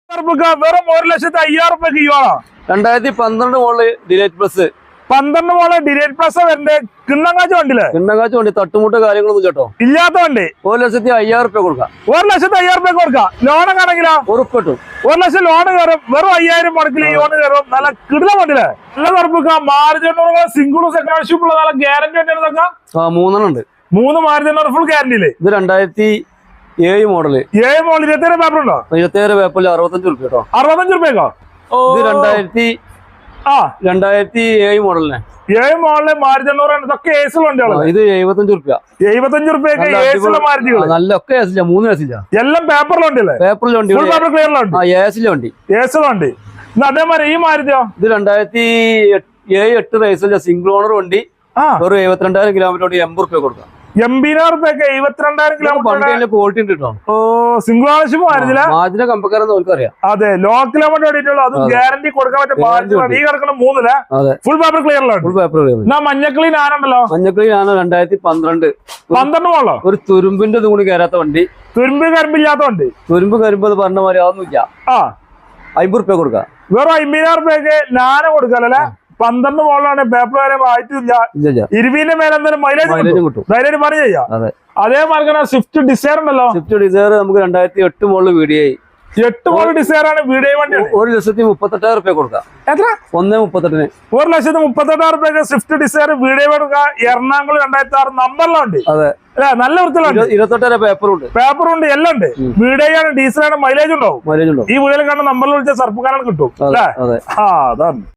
വെറും 1,05,000 യുവാണോ 2012 model delight plus 12 മോളെ delight plus വരണ്ടേ കിണ്ണങ്ങാച്ച വണ്ടിയില്ലേ കിണ്ണങ്ങാച്ച വണ്ടി തട്ടുമുട്ട് കാര്യങ്ങളൊന്നും ചേട്ടോ ഇല്ലാത്ത വണ്ടി 1,05,000 കൊടുക്കാം 1,05,000 കൊടുക്കാം ലോണൊക്കെ ആണെങ്കിലോ ഉറപ്പിട്ടും 1 ലക്ഷം ലോണ് കയറും വെറും 5,000 മുടക്കിൽ ലോണ് കയറും നല്ല കിടില വണ്ടിയില്ലേ നല്ല തുറപ്പിക്കാം മാരുതി സിംഗിളും സെക്കൻഡ് ഉള്ള നല്ല ഗ്യാരണ്ടി വണ്ടിയാണ് 3 ഉണ്ട് 3 മാരുതി ഫുൾ ഗ്യാരണ്ടിയില്ലേ ഇത് 2007 മോഡല് 7 മോഡൽ 27 പേപ്പർ ഉണ്ടോ 27 പേപ്പറിൽ 65 രൂപ കേട്ടോ 65 രൂപയ്ക്കോ ഇത് 2007 മോഡലിനെ 7 മോഡല് മാരുതി ഇതൊക്കെ ഏസുള്ള വണ്ടികളാണ് ഇത് 75 രൂപ 75 രൂപയ്ക്ക് ഏസുള്ള മാരുതികൾ നല്ല ഒക്കെ ഏസില്ല 3 ഏസില്ല എല്ലാം പേപ്പറിലുണ്ടല്ലേ പേപ്പറിൽ വണ്ടി ഫുൾ പേപ്പർ ക്ലിയറിലുണ്ട് ഏസിലെ വണ്ടി ഏസുള്ള വണ്ടി അതേമാതിരി ഈ മാരുതിയോ ഇത് 2007-8 റേസിലെ സിംഗിൾ ഓണർ വണ്ടി ഒരു 72,000 കിലോമീറ്റർ 80 രൂപ കൊടുക്കാം 80,000 രൂപയ്ക്ക് 72,000 കിലോമീറ്റർ ക്വാളിറ്റി ഉണ്ട് കേട്ടോ സിംഗിൾ ഓണർഷിപ്പ് മാരുതിയില്ല മാരുതിനെ കമ്പക്കാരെന്ന് ഓർക്കറിയാം അതെ ലോ കിലോമീറ്റർ ഓടിയിട്ടുള്ളൂ അത് ഗ്യാരണ്ടി കൊടുക്കാൻ പറ്റും ഈ കിടക്കുന്ന 3 ഫുൾ പേപ്പർ ക്ലിയറിലാണ് ഫുൾ പേപ്പർ എന്നാ മഞ്ഞക്കിളി ഞാനുണ്ടല്ലോ മഞ്ഞക്കിളി ഞാൻ 2012 മോളോ ഒരു തുരുമ്പിന്റെ തൂണി കയറാത്ത വണ്ടി കരിമ്പില്ലാത്ത വണ്ടി തുരുമ്പ് പറഞ്ഞ മാതിരി അതൊന്നുമില്ല 50 രൂപ കൊടുക്കാം വെറും 50,000 രൂപയ്ക്ക് ഞാന കൊടുക്കാല്ലേ 12 മോളിലാണ് പേപ്പർ കാര്യം ആയിട്ടില്ല 20 മേലെ എന്തായാലും മൈലേജ് കിട്ടും ധൈര്യം പറഞ്ഞു ചെയ്യാം അതേമാതിരി സ്വിഫ്റ്റ് ഡിസയർ ഉണ്ടല്ലോ സ്വിഫ്റ്റ് ഡിസയർ നമുക്ക് 2008 മോളിൽ വീഡിയോ 8 മോഡൽ ഡിസയർ ആണ് വീഡിയോ വണ്ടി 1,38,000 രൂപ കൊടുക്കാം എത്ര 1,38,000 1,38,000 രൂപയ്ക്ക് സ്വിഫ്റ്റ് ഡിസയർ വീഡിയോ കൊടുക്കുക എറണാകുളം 2006 നമ്പറിലുണ്ട് അതെ അല്ലെ നല്ല വൃത്തിയിലുണ്ട് 28 പേപ്പറുണ്ട് എല്ലാം ഉണ്ട് വീഡിയോ ആണ് ഡീസലാണ് മൈലേജ് ഉണ്ടാവും ഈ വീഡിയോയിൽ കാണുന്ന നമ്പറിൽ വിളിച്ച സർപ്പുകാരാണ് കിട്ടും അല്ലേ അതാണ്